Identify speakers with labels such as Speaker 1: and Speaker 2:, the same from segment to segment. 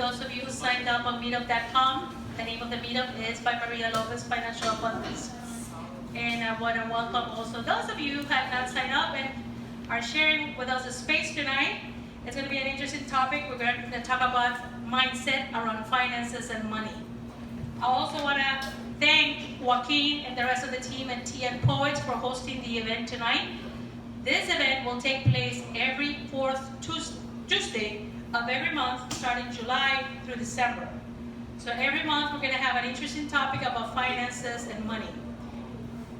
Speaker 1: those of you who signed up on meetup.com. The name of the meetup is ByMariaLopezFinancialAbundance. And I want to welcome also those of you who have not signed up and are sharing with us a space tonight. It's going to be an interesting topic. We're going to talk about mindset around finances and money. I also want to thank Joaquin and the rest of the team at TN Poets for hosting the event tonight. This event will take place every fourth Tuesday of every month, starting July through December. So every month we're going to have an interesting topic about finances and money.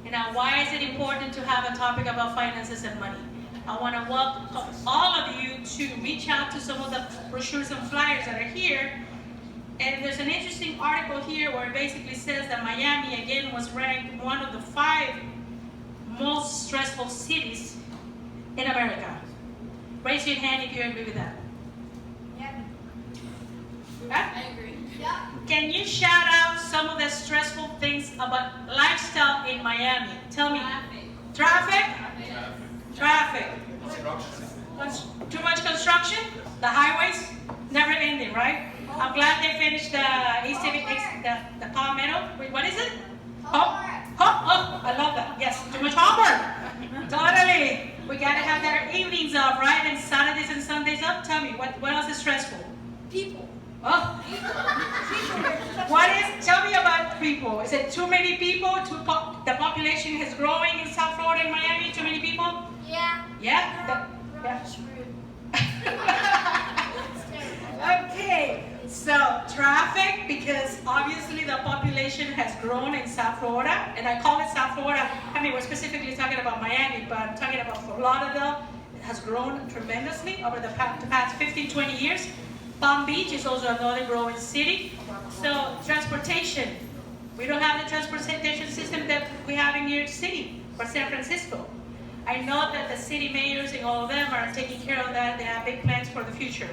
Speaker 1: And now, why is it important to have a topic about finances and money? I want to welcome all of you to reach out to some of the brochures and flyers that are here. And there's an interesting article here where it basically says that Miami, again, was ranked one of the 5 most stressful cities in America. Raise your hand if you agree with that.
Speaker 2: Yeah.
Speaker 1: Huh?
Speaker 2: I agree. Yeah.
Speaker 1: Can you shout out some of the stressful things about lifestyle in Miami? Tell me. Traffic? Traffic. Too much construction? The highways? Never ending, right? I'm glad they finished the the Palmetto. Wait, what is it? Homework. Oh, I love that. Yes, too much homework. Totally. We gotta have their evenings off, right? And Saturdays and Sundays up. Tell me, what else is stressful?
Speaker 2: People.
Speaker 1: Oh. Tell me about people. Is it too many people? The population is growing in South Florida and Miami? Too many people?
Speaker 2: Yeah.
Speaker 1: Yeah? Okay, so traffic, because obviously the population has grown in South Florida, and I call it South Florida. I mean, we're specifically talking about Miami, but I'm talking about Fort Lauderdale. It has grown tremendously over the past 15, 20 years. Palm Beach is also another growing city. So transportation, we don't have the transportation system that we have in New York City or San Francisco. I know that the city mayors and all of them are taking care of that. They have big plans for the future.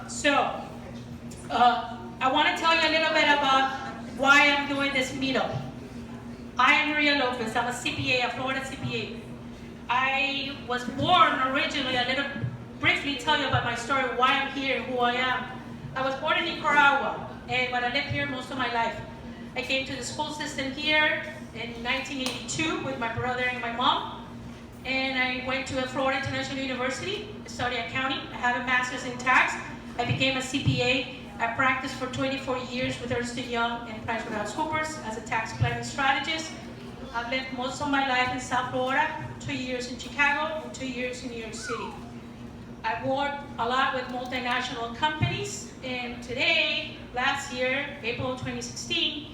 Speaker 1: So I want to tell you a little bit about why I'm doing this meetup. I am Maria Lopez. I'm a CPA, a Florida CPA. I was born originally, briefly tell you about my story, why I'm here and who I am. I was born in Nicaragua, but I lived here most of my life. I came to the school system here in 1982 with my brother and my mom. And I went to Florida International University to study accounting. I have a master's in tax. I became a CPA. I practiced for 24 years with Ernst & Young and PricewaterhouseCoopers as a tax planning strategist. I've lived most of my life in South Florida, 2 years in Chicago and 2 years in New York City. I've worked a lot with multinational companies, and today, last year, April 2016,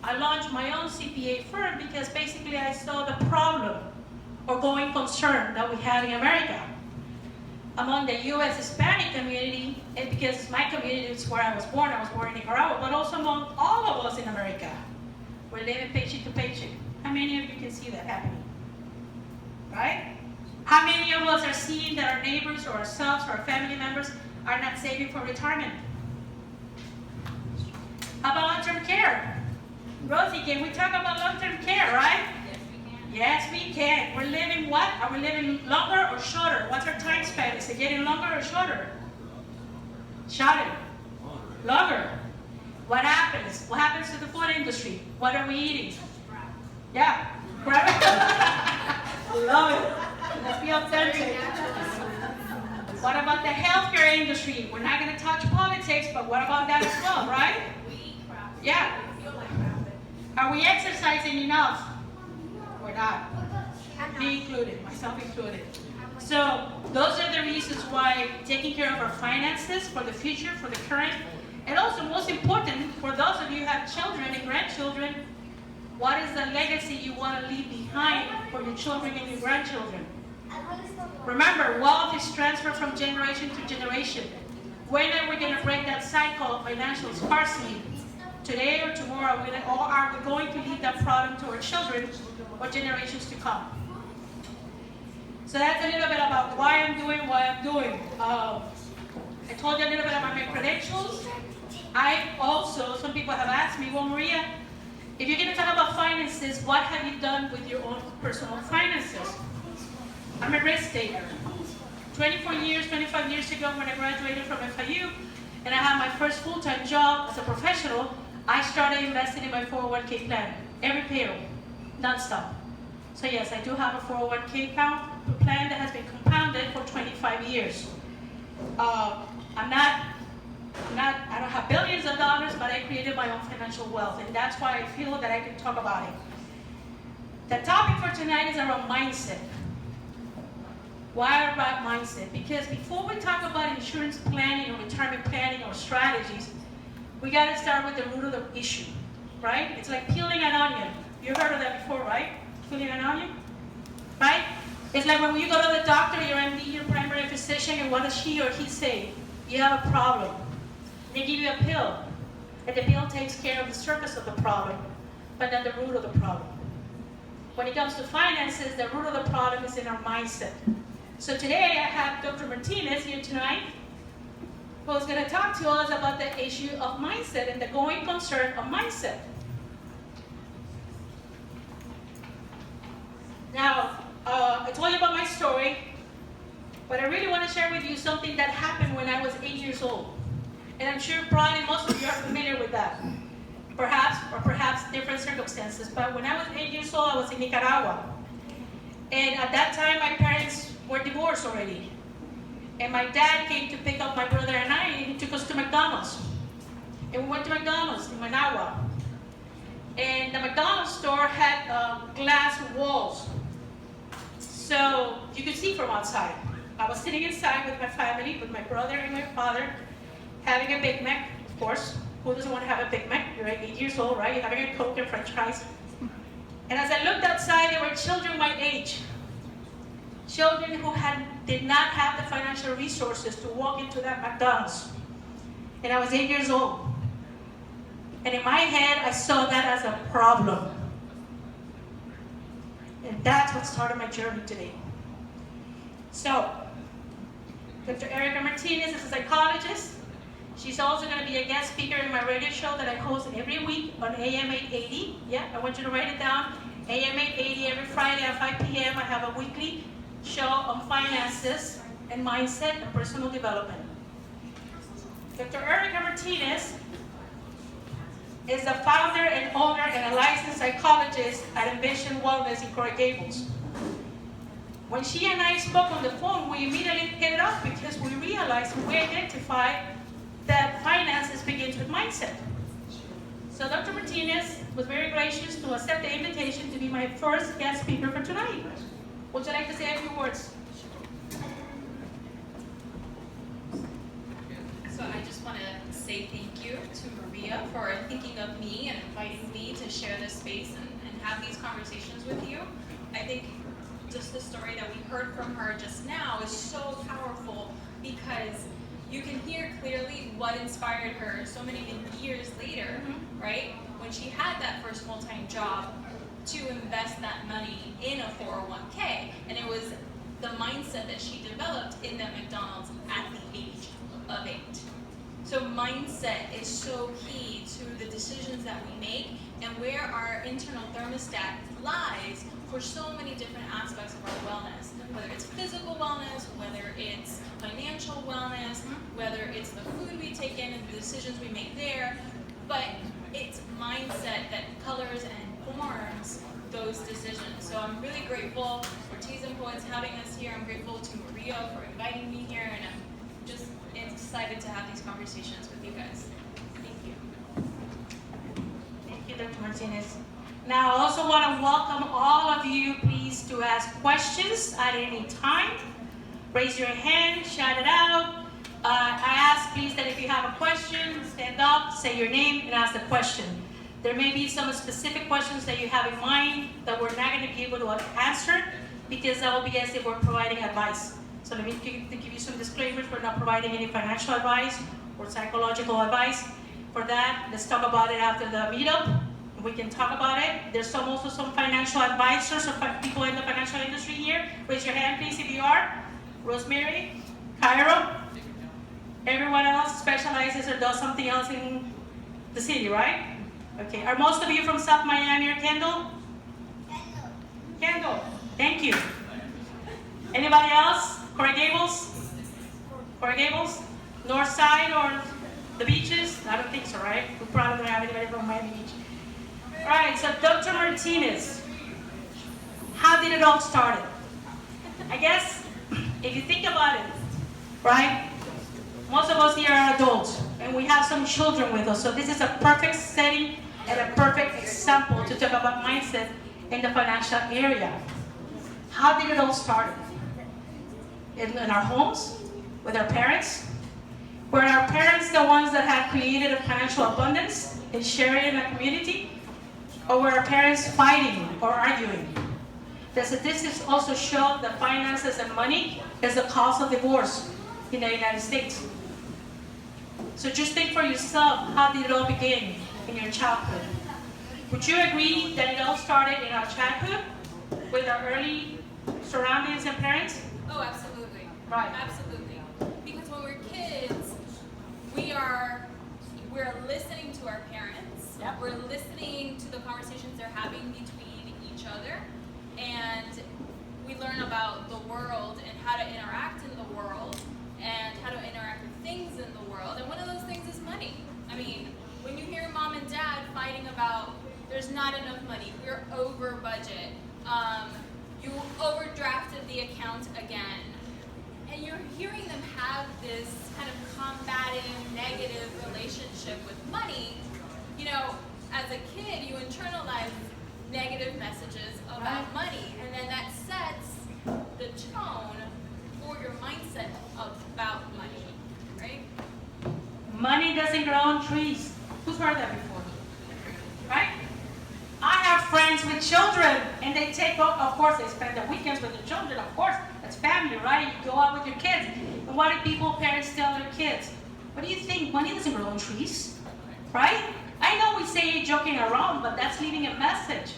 Speaker 1: I launched my own CPA firm because basically I saw the problem or going concern that we had in America among the U.S. Hispanic community, and because my community is where I was born in Nicaragua, but also among all of us in America. We're living paycheck to paycheck. How many of you can see that happening? Right? How many of us are seeing that our neighbors or ourselves or our family members are not saving for retirement? How about long-term care? Rosie, can we talk about long-term care, right? Yes, we can. We're living what? Are we living longer or shorter? What's our time span? Is it getting longer or shorter? Shorter. Longer. What happens? What happens to the food industry? What are we eating? Yeah. Love it. Let's be authentic. What about the healthcare industry? We're not going to touch politics, but what about that as well, right?
Speaker 2: We eat crap.
Speaker 1: Yeah. Are we exercising enough? We're not. Me included, myself included. So those are the reasons why taking care of our finances for the future, for the current, and also most important, for those of you who have children and grandchildren, what is the legacy you want to leave behind for your children and your grandchildren? Remember, wealth is transferred from generation to generation. When are we going to break that cycle of financial scarcity? Today or tomorrow, or are we going to leave that problem to our children or generations to come? So that's a little bit about why I'm doing what I'm doing. I told you a little bit about my credentials. I also, some people have asked me, well, Maria, if you're going to talk about finances, what have you done with your own personal finances? I'm a risk taker. 25 years ago when I graduated from FIU, and I had my first full-time job as a professional, I started investing in my 401k plan, every payroll, non-stop. So yes, I do have a 401k plan that has been compounded for 25 years. I don't have billions of dollars, but I created my own financial wealth, and that's why I feel that I can talk about it. The topic for tonight is around mindset. Why about mindset? Because before we talk about insurance planning or retirement planning or strategies, we got to start with the root of the issue, right? It's like peeling an onion. You've heard of that before, right? Peeling an onion, right? It's like when you go to the doctor, your MD, your primary physician, and what does she or he say? You have a problem. They give you a pill, and the pill takes care of the surface of the problem, but not the root of the problem. When it comes to finances, the root of the problem is in our mindset. So today I have Dr. Martinez here tonight, who's going to talk to us about the issue of mindset and the going concern of mindset. Now, I told you about my story, but I really want to share with you something that happened when I was 8 years old. And I'm sure probably most of you are familiar with that. Perhaps different circumstances. But when I was 8 years old, I was in Nicaragua. And at that time, my parents were divorced already. And my dad came to pick up my brother and I, and he took us to McDonald's. And we went to McDonald's in Managua. And the McDonald's store had glass walls. So you could see from outside. I was sitting inside with my family, with my brother and my father, having a Big Mac, of course. Who doesn't want to have a Big Mac? You're 8 years old, right? You're having a Coke and French fries. And as I looked outside, there were children my age. Children who did not have the financial resources to walk into that McDonald's. And I was 8 years old. And in my head, I saw that as a problem. And that's what started my journey today. So, Dr. Erika Martinez is a psychologist. She's also going to be a guest speaker in my radio show that I host every week on AM 880. Yeah, I want you to write it down. AM 880 every Friday at 5 p.m. I have a weekly show on finances and mindset and personal development. Dr. Erika Martinez is the founder and owner and a licensed psychologist at Envision Wellness in Coral Gables. When she and I spoke on the phone, we immediately hit it off because we realized, we identified that finances begins with mindset. So Dr. Martinez was very gracious to accept the invitation to be my first guest speaker for tonight. Would you like to say a few words?
Speaker 3: So I just want to say thank you to Maria for thinking of me and inviting me to share this space and have these conversations with you. I think just the story that we heard from her just now is so powerful because you can hear clearly what inspired her so many years later, right? When she had that first full-time job to invest that money in a 401k. And it was the mindset that she developed in that McDonald's at the age of 8. So mindset is so key to the decisions that we make and where our internal thermostat lies for so many different aspects of our wellness, whether it's physical wellness, whether it's financial wellness, whether it's the food we take in and the decisions we make there, but it's mindset that colors and informs those decisions. So I'm really grateful for Teas and Poets having us here. I'm grateful to Maria for inviting me here, and I'm just excited to have these conversations with you guys. Thank you.
Speaker 1: Thank you, Dr. Martinez. Now, I also want to welcome all of you, please, to ask questions at any time. Raise your hand, shout it out. I ask, please, that if you have a question, stand up, say your name, and ask the question. There may be some specific questions that you have in mind that we're not going to be able to answer because that will be as if we're providing advice. So let me give you some disclaimers. We're not providing any financial advice or psychological advice. For that, let's talk about it after the meetup. We can talk about it. There's also some financial advisors or people in the financial industry here. Raise your hand, please, if you are. Rosemary, Cairo. Everyone else specializes or does something else in the city, right? Okay. Are most of you from South Miami or Kendall? Kendall. Thank you. Anybody else? Coral Gables? Coral Gables? North Side or the beaches? I don't think so, right? We probably don't have anybody from Miami Beach. All right, so Dr. Martinez, how did it all start? I guess if you think about it, right? Most of us here are adults, and we have some children with us, so this is a perfect setting and a perfect example to talk about mindset in the financial area. How did it all start? In our homes, with our parents? Were our parents the ones that had created a financial abundance and sharing in a community? Or were our parents fighting or arguing? The statistics also show that finances and money is the cause of divorce in the United States. So just think for yourself, how did it all begin in your childhood? Would you agree that it all started in our childhood with our early surroundings and parents?
Speaker 4: Oh, absolutely.
Speaker 1: Right.
Speaker 4: Absolutely. Because when we're kids, we're listening to our parents.
Speaker 1: Yep.
Speaker 4: We're listening to the conversations they're having between each other, and we learn about the world and how to interact in the world and how to interact with things in the world. And one of those things is money. I mean, when you hear mom and dad fighting about there's not enough money, we're over budget, you overdrafted the account again, and you're hearing them have this kind of combative, negative relationship with money, you know, as a kid, you internalize negative messages about money, and then that sets the tone for your mindset about money, right?
Speaker 1: Money doesn't grow on trees. Who's heard that before? Right? I have friends with children, and they take, of course, they spend the weekends with their children, of course. That's family, right? You go out with your kids. And what do parents tell their kids? What do you think? Money doesn't grow on trees, right? I know we say joking around, but that's leaving a message.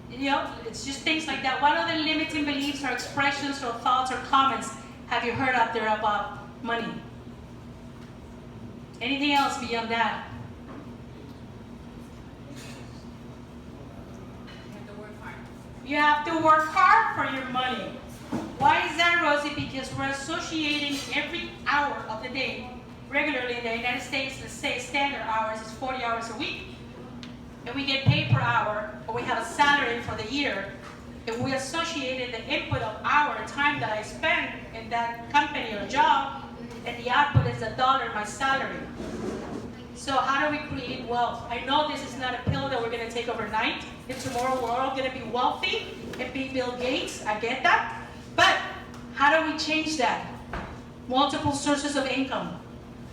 Speaker 1: You know, it's just things like that. What other limiting beliefs or expressions or thoughts or comments have you heard out there about money? Anything else beyond that? You have to work hard for your money. Why is that, Rosie? Because we're associating every hour of the day. Regularly in the United States, let's say standard hours is 40 hours a week. And we get paid per hour, or we have a salary for the year. And we associated the input of hour, time that I spend in that company or job, and the output is $1, my salary. So how do we create wealth? I know this is not a pill that we're going to take overnight, and tomorrow we're all going to be wealthy and be Bill Gates. I get that. But how do we change that? Multiple sources of income,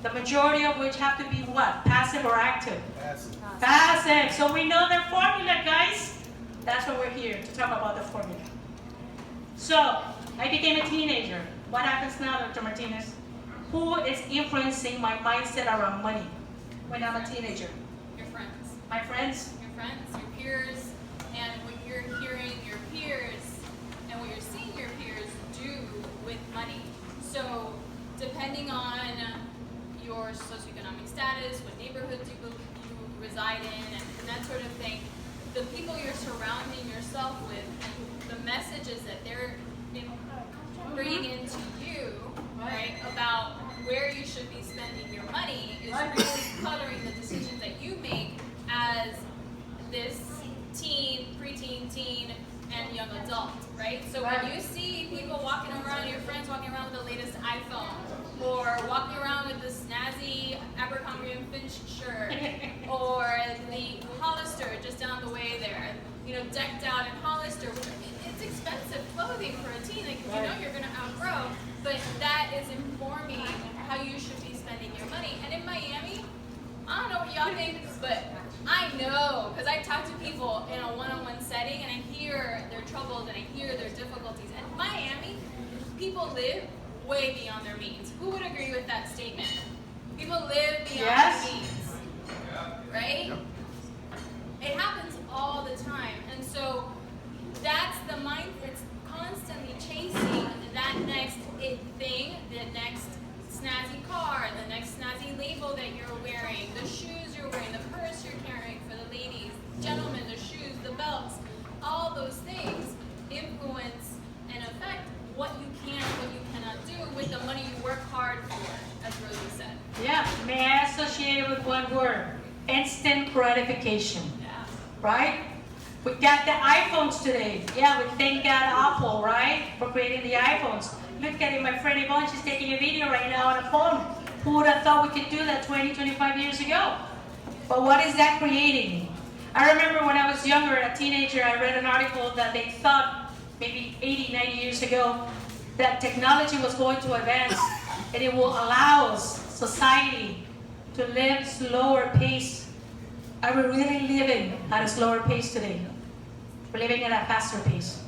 Speaker 1: the majority of which have to be what? Passive or active?
Speaker 5: Passive.
Speaker 1: Passive. So we know the formula, guys. That's why we're here, to talk about the formula. So I became a teenager. What happens now, Dr. Martinez? Who is influencing my mindset around money when I'm a teenager?
Speaker 4: Your friends.
Speaker 1: My friends?
Speaker 4: Your friends, your peers, and what you're hearing your peers and what you're seeing your peers do with money. So depending on your socioeconomic status, what neighborhoods you reside in, and that sort of thing, the people you're surrounding yourself with and the messages that they're bringing into you, right, about where you should be spending your money is really coloring the decisions that you make as this teen, preteen, teen, and young adult, right? So when you see people walking around, your friends walking around with the latest iPhone, or walking around with the snazzy Abercrombie & Fitch shirt, or the Hollister just down the way there, you know, decked out in Hollister, which it's expensive clothing for a teen, like, you know you're going to outgrow, but that is informing how you should be spending your money. And in Miami, I don't know what y'all think, but I know, because I talk to people in a one-on-one setting, and I hear their troubles, and I hear their difficulties. And Miami, people live way beyond their means. Who would agree with that statement? People live beyond their means, right? It happens all the time. And so that's the mind, it's constantly chasing that next it thing, the next snazzy car, the next snazzy label that you're wearing, the shoes you're wearing, the purse you're carrying for the ladies, gentlemen, the shoes, the belts, all those things influence and affect what you can and what you cannot do with the money you work hard for as Rosie said.
Speaker 1: Yeah, may I associate it with one word? Instant gratification,
Speaker 4: Yeah.
Speaker 1: right? We got the iPhones today. Yeah, we thank God Apple, right, for creating the iPhones. Look at it, my friend Yvonne, she's taking a video right now on a phone. Who would have thought we could do that 20, 25 years ago? But what is that creating? I remember when I was younger, a teenager, I read an article that they thought maybe 80, 90 years ago that technology was going to advance and it will allow us, society, to live slower pace. Are we really living at a slower pace today? We're living at a faster pace,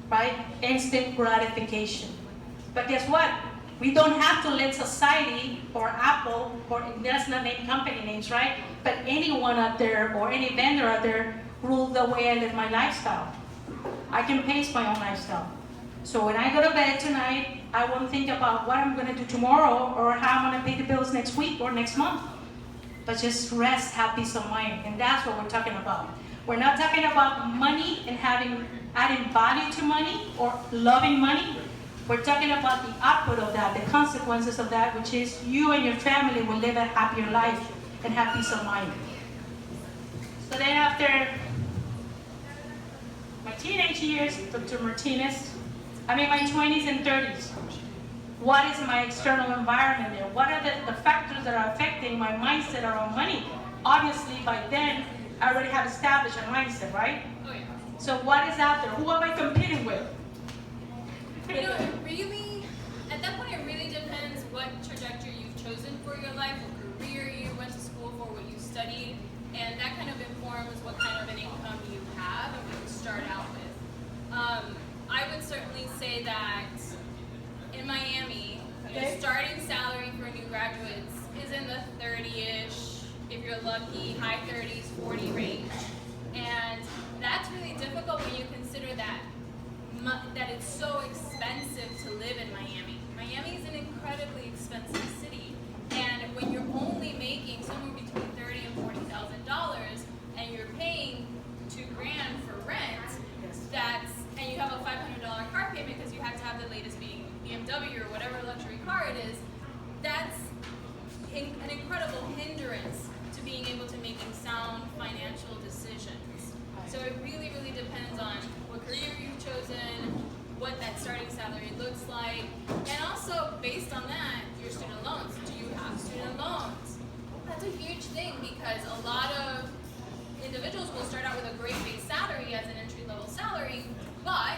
Speaker 1: right? Instant gratification. But guess what? We don't have to let society or Apple, or let's not name company names, right? But anyone out there or any vendor out there rule the way I live my lifestyle. I can pace my own lifestyle. So when I go to bed tonight, I won't think about what I'm gonna do tomorrow or how I'm gonna pay the bills next week or next month. But just rest, have peace of mind. And that's what we're talking about. We're not talking about money and adding value to money or loving money. We're talking about the output of that, the consequences of that, which is you and your family will live a happier life and have peace of mind. So then after my teenage years, Dr. Martinez, I'm in my 20s and 30s. What is my external environment there? What are the factors that are affecting my mindset around money? Obviously, by then, I already have established a mindset, right?
Speaker 4: Oh yeah.
Speaker 1: So what is out there? Who am I competing with?
Speaker 4: You know, it really, at that point, it really depends what trajectory you've chosen for your life, what career you went to school for, what you studied, and that kind of informs what kind of an income you have and what you start out with. I would certainly say that in Miami, the starting salary for new graduates is in the 30-ish, if you're lucky, high 30s, 40 range. And that's really difficult when you consider that it's so expensive to live in Miami. Miami is an incredibly expensive city, and when you're only making somewhere between $30,000 and $40,000, and you're paying $2,000 for rent, and you have a $500 car payment because you have to have the latest BMW or whatever luxury car it is, that's an incredible hindrance to being able to making sound financial decisions. So it really, really depends on what career you've chosen, what that starting salary looks like, and also based on that, your student loans. Do you have student loans? That's a huge thing because a lot of individuals will start out with a great base salary as an entry-level salary, but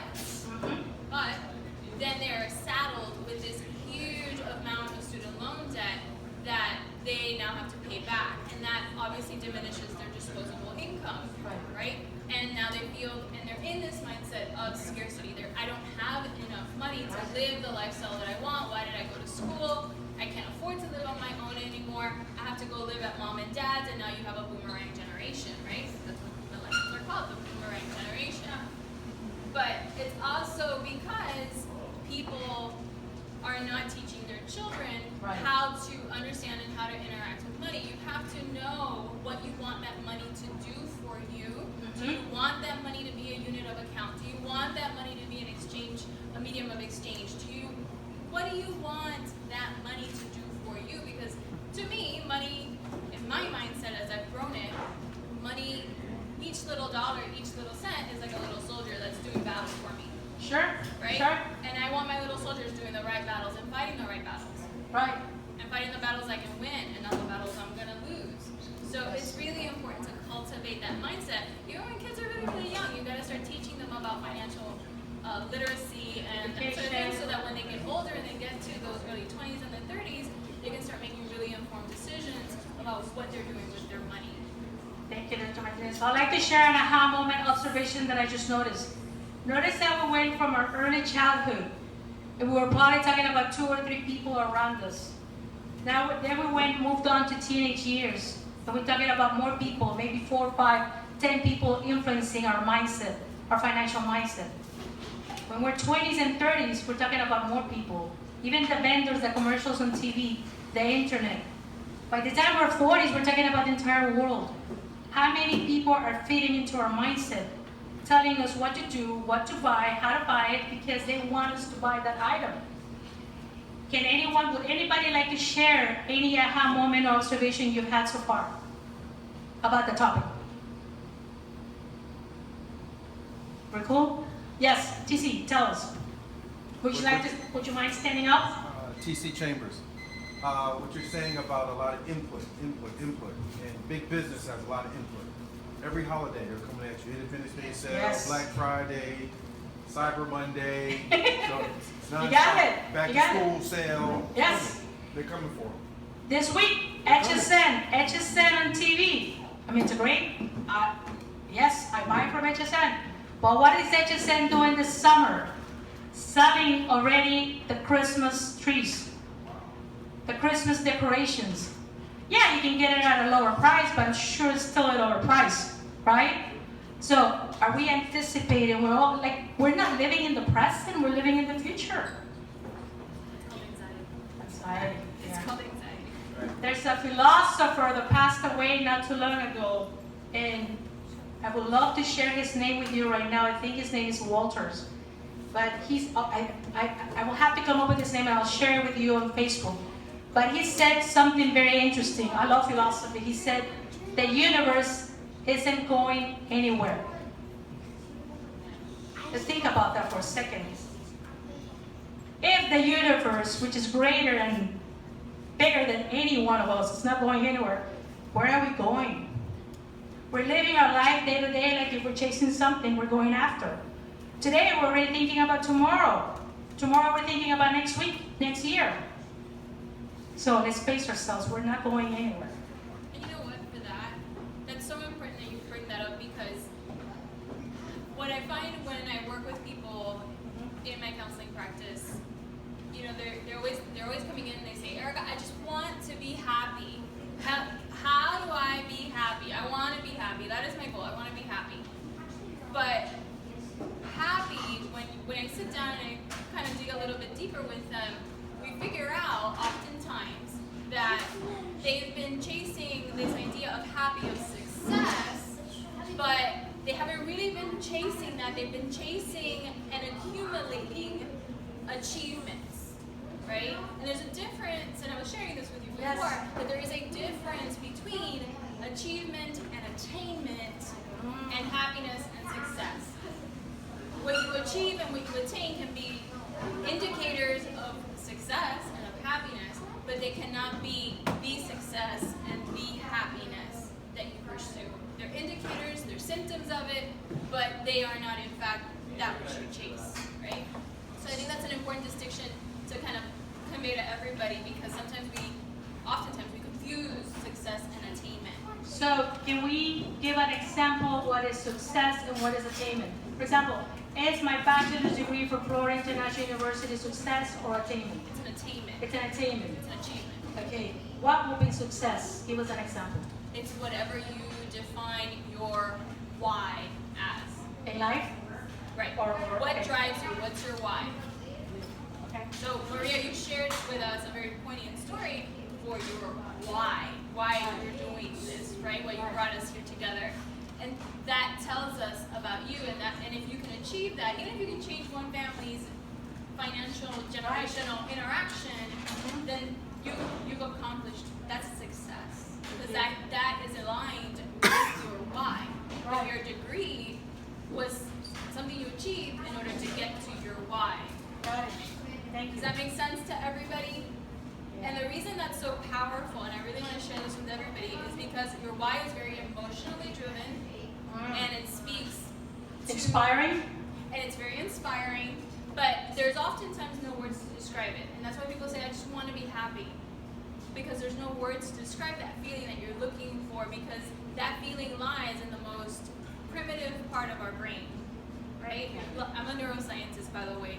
Speaker 4: then they're saddled with this huge amount of student loan debt that they now have to pay back, and that obviously diminishes their disposable income, right? And now they feel, and they're in this mindset of scarcity. I don't have enough money to live the lifestyle that I want. Why did I go to school? I can't afford to live on my own anymore. I have to go live at mom and dad's, and now you have a boomerang generation, right? That's what millennials are called, the boomerang generation. But it's also because people are not teaching their children how to understand and how to interact with money. You have to know what you want that money to do for you. Do you want that money to be a unit of account? Do you want that money to be an exchange, a medium of exchange? What do you want that money to do for you? Because to me, money, in my mindset as I've grown it, money, each little dollar, each little cent is like a little soldier that's doing battles for me.
Speaker 1: Sure.
Speaker 4: Right?
Speaker 1: Sure.
Speaker 4: And I want my little soldiers doing the right battles and fighting the right battles.
Speaker 1: Right.
Speaker 4: And fighting the battles I can win and not the battles I'm going to lose. So it's really important to cultivate that mindset. Even when kids are really, really young, you got to start teaching them about financial literacy and that sort of thing, so that when they get older and they get to those early 20s and the 30s, they can start making really informed decisions about what they're doing with their money.
Speaker 1: Thank you, Dr. Martinez. So I'd like to share an aha moment observation that I just noticed. Notice that we went from our early childhood, and we were probably talking about 2 or 3 people around us. Now, then we moved on to teenage years, and we're talking about more people, maybe 4, 5, 10 people influencing our mindset, our financial mindset. When we're 20s and 30s, we're talking about more people. Even the vendors, the commercials on TV, the internet. By the time we're 40s, we're talking about the entire world. How many people are feeding into our mindset, telling us what to do, what to buy, how to buy it, because they want us to buy that item. Would anybody like to share any aha moment or observation you've had so far about the topic? We're cool? Yes, TC, tell us. Would you mind standing up?
Speaker 5: TC Chambers. What you're saying about a lot of input, and big business has a lot of input. Every holiday they're coming at you. Independence Day sale,
Speaker 1: Yes.
Speaker 5: Black Friday, Cyber Monday, so it's not
Speaker 1: You got it.
Speaker 5: back
Speaker 1: You
Speaker 5: to
Speaker 1: got
Speaker 5: school sale.
Speaker 1: Yes.
Speaker 5: They're coming for them.
Speaker 1: This week, HSN on TV. I mean, it's a great. Yes, I buy from HSN. But what is HSN doing this summer? Selling already the Christmas trees, the Christmas decorations. Yeah, you can get it at a lower price, but I'm sure it's still a lower price, right? So, are we anticipating? We're not living in the present, we're living in the future.
Speaker 4: It's called anxiety.
Speaker 1: Anxiety.
Speaker 4: It's
Speaker 1: Yeah.
Speaker 4: called anxiety.
Speaker 1: There's a philosopher that passed away not too long ago, and I would love to share his name with you right now. I think his name is Walters. But I will have to come up with his name and I'll share it with you on Facebook. But he said something very interesting. I love philosophy. He said, the universe isn't going anywhere. Just think about that for a second. If the universe, which is greater and bigger than any one of us, is not going anywhere, where are we going? We're living our life day to day like if we're chasing something we're going after. Today we're already thinking about tomorrow. Tomorrow we're thinking about next week, next year. So let's face ourselves, we're not going anywhere.
Speaker 4: And you know what, for that, that's so important that you bring that up, because what I find when I work with people in my counseling practice, you know, they're always coming in and they say, Erika, I just want to be happy. How do I be happy? I want to be happy. That is my goal. I want to be happy. But happy, when I sit down and I kind of dig a little bit deeper with them, we figure out oftentimes that they've been chasing this idea of happy, of success, but they haven't really been chasing that. They've been chasing and accumulating achievements, right? And there's a difference, and I was sharing this with you before,
Speaker 1: Yes.
Speaker 4: that there is a difference between achievement and attainment and happiness and success. What you achieve and what you attain can be indicators of success and of happiness, but they cannot be the success and the happiness that you pursue. They're indicators, they're symptoms of it, but they are not in fact that which you chase, right? So I think that's an important distinction to kind of convey to everybody, because oftentimes we confuse success and attainment.
Speaker 1: So can we give an example of what is success and what is attainment? For example, is my bachelor's degree from Florida International University success or attainment?
Speaker 4: It's an attainment.
Speaker 1: It's an attainment.
Speaker 4: It's an achievement.
Speaker 1: Okay, what would be success? Give us an example.
Speaker 4: It's whatever you define your why as.
Speaker 1: In life?
Speaker 4: Right.
Speaker 1: Or
Speaker 4: What
Speaker 1: okay.
Speaker 4: drives you? What's your why?
Speaker 1: Okay.
Speaker 4: So Maria, you shared with us a very poignant story for your why you're doing this, right? Why you brought us here together. And that tells us about you, and if you can achieve that, even if you can change one family's financial generational interaction, then you've accomplished, that's success. Because that is aligned with your why. But your degree was something you achieved in order to get to your why.
Speaker 1: Got it. Thank you.
Speaker 4: Does that make sense to everybody? And the reason that's so powerful, and I really want to share this with everybody, is because your why is very emotionally driven, and it speaks to,
Speaker 1: Inspiring?
Speaker 4: and it's very inspiring, but there's oftentimes no words to describe it. And that's why people say, I just want to be happy. Because there's no words to describe that feeling that you're looking for, because that feeling lies in the most primitive part of our brain, right? Look, I'm a neuroscientist, by the way,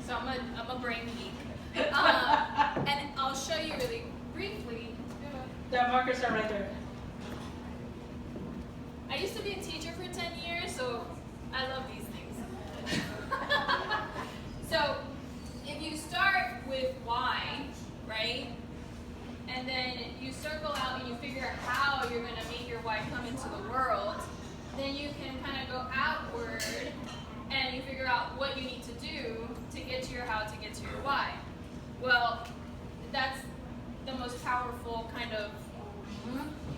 Speaker 4: so I'm a brain geek. And I'll show you really briefly.
Speaker 1: The markers are right there.
Speaker 4: I used to be a teacher for 10 years, so I love these things. So if you start with why, right? And then you circle out and you figure out how you're going to make your why come into the world, then you can kind of go outward and you figure out what you need to do to get to your how, to get to your why. Well, that's the most powerful kind of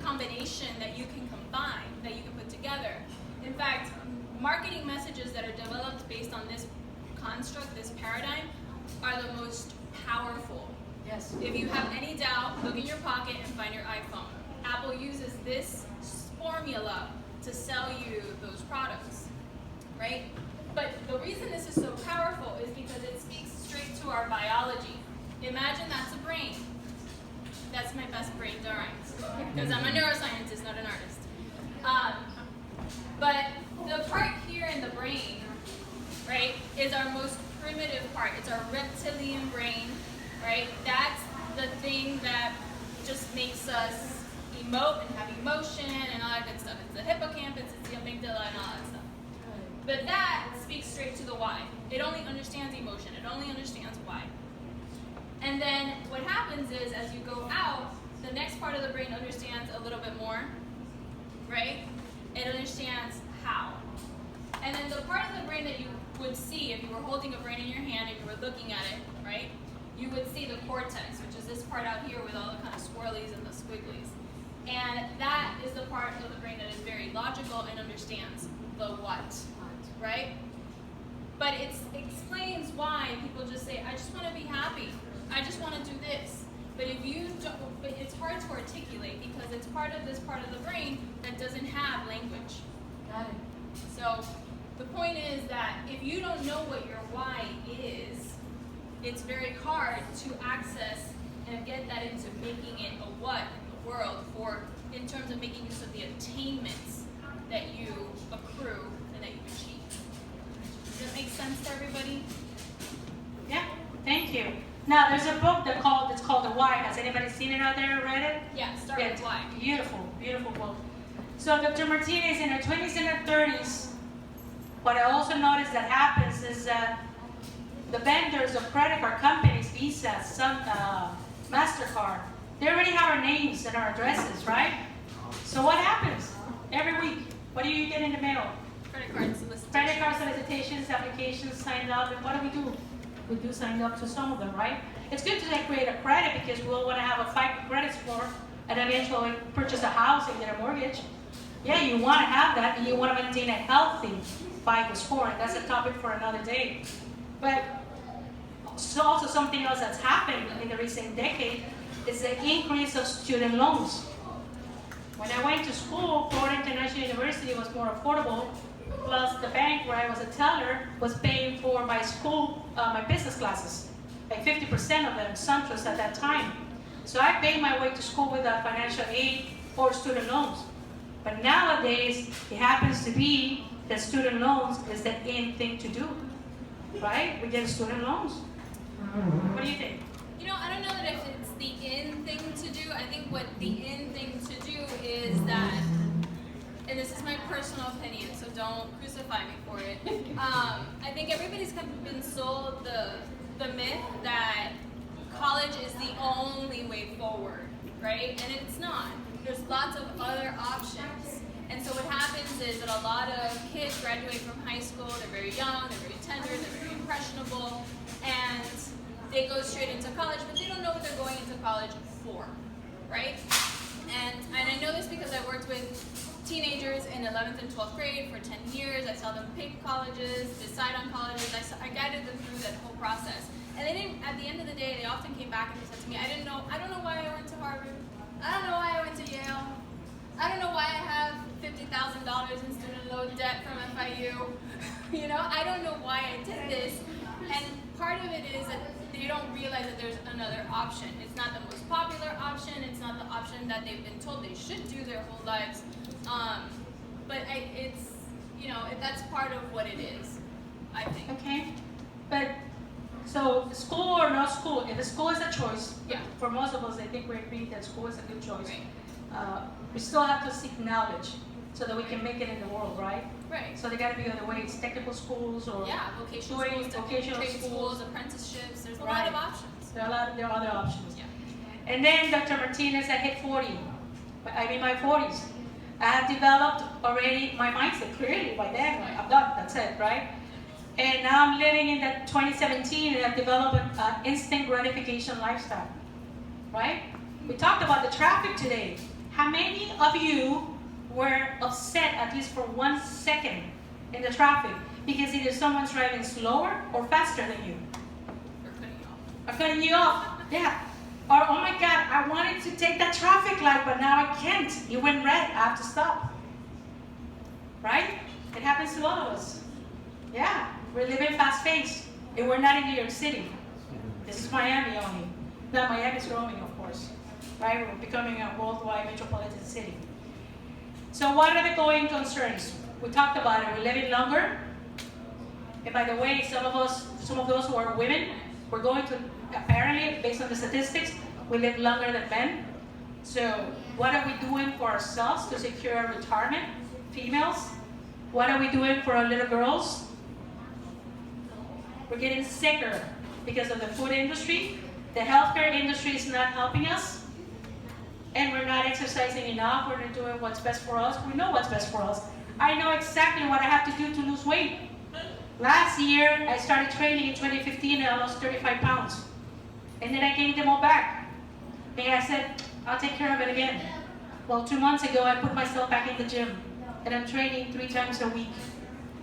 Speaker 4: combination that you can combine, that you can put together. In fact, marketing messages that are developed based on this construct, this paradigm, are the most powerful.
Speaker 1: Yes.
Speaker 4: If you have any doubt, look in your pocket and find your iPhone. Apple uses this formula to sell you those products, right? But the reason this is so powerful is because it speaks straight to our biology. Imagine that's a brain. That's my best brain drawings, because I'm a neuroscientist, not an artist. But the part here in the brain, right, is our most primitive part. It's our reptilian brain, right? That's the thing that just makes us emote and have emotion and all that good stuff. It's the hippocampus, it's the amygdala, and all that stuff. But that speaks straight to the why. It only understands emotion. It only understands why. And then what happens is, as you go out, the next part of the brain understands a little bit more, right? It understands how. And then the part of the brain that you would see if you were holding a brain in your hand and you were looking at it, right? You would see the cortex, which is this part out here with all the kind of swirlies and the squigglies. And that is the part of the brain that is very logical and understands the what, right? But it explains why people just say, I just want to be happy. I just want to do this. But if you don't, but it's hard to articulate because it's part of this part of the brain that doesn't have language.
Speaker 1: Got it.
Speaker 4: So the point is that if you don't know what your why is, it's very hard to access and get that into making it a what in the world for, in terms of making use of the attainments that you accrue and that you achieve. Does that make sense to everybody?
Speaker 1: Yeah, thank you. Now, there's a book that's called The Why. Has anybody seen it out there, read it?
Speaker 4: Yeah, start with why.
Speaker 1: Beautiful, beautiful book. So Dr. Martinez, in her 20s and her 30s, what I also noticed that happens is that the vendors of credit card companies, Visa, MasterCard, they already have our names and our addresses, right? So what happens? Every week, what do you get in the mail?
Speaker 4: Credit card solicitations.
Speaker 1: Credit card solicitations, applications, signed up, and what do? We do sign up to some of them, right? It's good to create a credit because we'll want to have a FICO credit score and eventually purchase a house and get a mortgage. Yeah, you want to have that, and you want to maintain a healthy FICO score, and that's a topic for another day. But so also something else that's happened in the recent decade is the increase of student loans. When I went to school, Florida International University was more affordable, plus the bank where I was a teller was paying for my school, my business classes, like 50% of them, SunTrust at that time. So I paid my way to school without financial aid or student loans. But nowadays, it happens to be that student loans is the in thing to do, right? We get student loans. What do you think?
Speaker 4: You know, I don't know that if it's the in thing to do. I think what the in thing to do is that, and this is my personal opinion, so don't crucify me for it. I think everybody's kind of been sold the myth that college is the only way forward, right? And it's not. There's lots of other options. And so what happens is that a lot of kids graduate from high school, they're very young, they're very tender, they're very impressionable, and they go straight into college, but they don't know what they're going into college for, right? And I know this because I worked with teenagers in 11th and 12th grade for 10 years. I saw them pick colleges, decide on colleges. I guided them through that whole process. And they didn't, at the end of the day, they often came back and said to me, I don't know why I went to Harvard. I don't know why I went to Yale. I don't know why I have $50,000 in student loan debt from FIU. You know, I don't know why I did this. And part of it is that they don't realize that there's another option. It's not the most popular option. It's not the option that they've been told they should do their whole lives. But it's, you know, that's part of what it is, I think.
Speaker 1: Okay, but so school or not school, if the school is a choice,
Speaker 4: Yeah.
Speaker 1: for most of us, I think we agree that school is a good choice.
Speaker 4: Right.
Speaker 1: We still have to seek knowledge so that we can make it in the world, right?
Speaker 4: Right.
Speaker 1: So there got to be other ways, technical schools or
Speaker 4: Yeah, vocational
Speaker 1: doing
Speaker 4: schools,
Speaker 1: vocational
Speaker 4: trade
Speaker 1: schools.
Speaker 4: apprenticeships. There's a
Speaker 1: Right.
Speaker 4: lot of options.
Speaker 1: There are other options.
Speaker 4: Yeah.
Speaker 1: And then Dr. Martinez, I hit 40. I'm in my 40s. I have developed already my mindset clearly by then. I'm done. That's it, right? And now I'm living in the 2017 and I've developed an instant gratification lifestyle, right? We talked about the traffic today. How many of you were upset at least for 1 second in the traffic because either someone's driving slower or faster than you? Or cutting you off. Yeah. Or, oh my God, I wanted to take that traffic light, but now I can't. It went red, I have to stop. Right? It happens to all of us. Yeah, we're living fast-paced, and we're not in New York City. This is Miami only. Now Miami's growing, of course. Right? We're becoming a worldwide metropolitan city. So what are the going concerns? We talked about it. We're living longer. And by the way, some of those who are women, we're going to, apparently, based on the statistics, we live longer than men. So what are we doing for ourselves to secure our retirement? Females, what are we doing for our little girls? We're getting sicker because of the food industry. The healthcare industry is not helping us. And we're not exercising enough. We're not doing what's best for us. We know what's best for us. I know exactly what I have to do to lose weight. Last year, I started training in 2015 and I lost 35 pounds. And then I gained them all back. And I said, I'll take care of it again. Well, 2 months ago, I put myself back in the gym. And I'm training 3 times a week.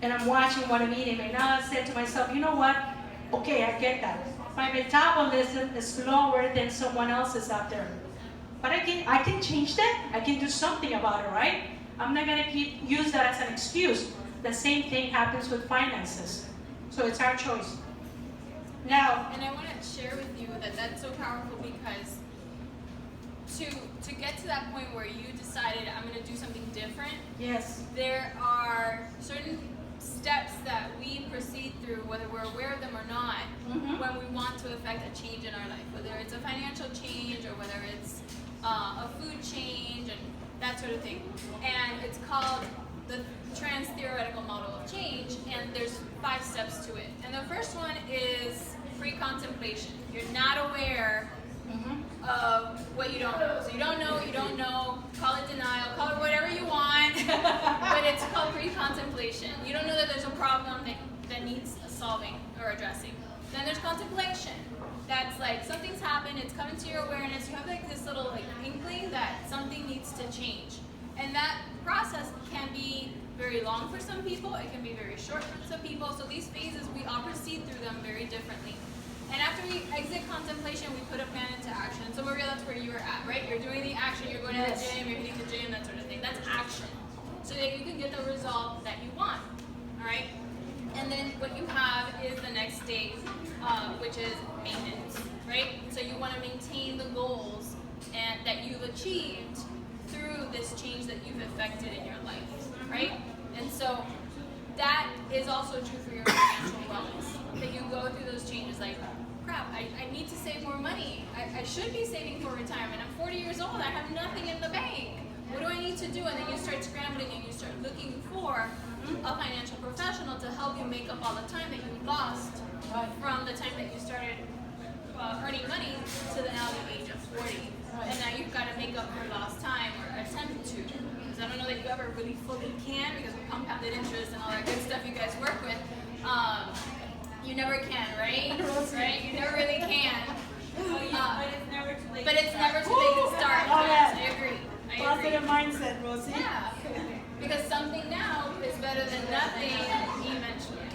Speaker 1: And I'm watching what I'm eating. And now I said to myself, you know what? Okay, I get that. My metabolism is slower than someone else's out there. But I can change that. I can do something about it, right? I'm not going to use that as an excuse. The same thing happens with finances. So it's our choice. Now,
Speaker 4: and I want to share with you that that's so powerful because to get to that point where you decided I'm going to do something different,
Speaker 1: yes,
Speaker 4: there are certain steps that we proceed through, whether we're aware of them or not, when we want to affect a change in our life, whether it's a financial change or whether it's a food change and that sort of thing. And it's called the trans-theoretical model of change, and there's 5 steps to it. And the first one is pre-contemplation. You're not aware of what you don't know. So you don't know, call it denial, call it whatever you want, but it's called pre-contemplation. You don't know that there's a problem that needs solving or addressing. Then there's contemplation. That's like something's happened, it's coming to your awareness, you have like this little like inkling that something needs to change. And that process can be very long for some people, it can be very short for some people. So these phases, we all proceed through them very differently. And after we exit contemplation, we put a plan into action. So Maria, that's where you were at, right? You're doing the action, you're going to the gym, you're hitting the gym, that sort of thing. That's action. So that you can get the result that you want, all right? And then what you have is the next stage, which is maintenance, right? So you want to maintain the goals that you've achieved through this change that you've effected in your life, right? And so that is also true for your financial wellness, that you go through those changes like, crap, I need to save more money. I should be saving for retirement. I'm 40 years old, I have nothing in the bank. What do I need to do? And then you start scrambling and you start looking for a financial professional to help you make up all the time that you lost from the time that you started earning money to now the age of 40. And now you've got to make up your lost time or attempt to. Because I don't know that you ever really fully can because of compounded interest and all that good stuff you guys work with. You never can, right? Right? You never really can.
Speaker 2: But it's never too late.
Speaker 4: But it's never too late to start.
Speaker 1: Oh,
Speaker 4: Yes,
Speaker 1: yeah.
Speaker 4: I agree.
Speaker 1: Positive mindset, Rosie.
Speaker 4: Yeah. Because something now is better than nothing eventually.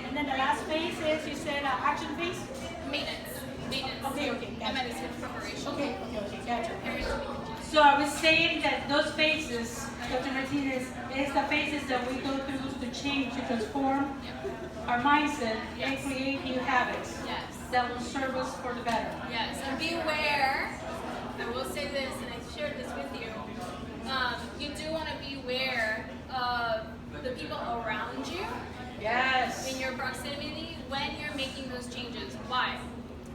Speaker 1: And then the last phase is, you said action phase?
Speaker 4: Maintenance.
Speaker 1: Okay,
Speaker 4: I
Speaker 1: gotcha.
Speaker 4: meant it's preparation.
Speaker 1: Okay, gotcha.
Speaker 4: Preparing to be continued.
Speaker 1: So I was saying that those phases, Dr. Martinez, is the phases that we go through to change, to transform our mindset and create new habits
Speaker 4: Yes.
Speaker 1: that will serve us for the better.
Speaker 4: Yes. And beware. I will say this, and I shared this with you. You do want to be aware of the people around you
Speaker 1: Yes.
Speaker 4: in your proximity when you're making those changes. Why?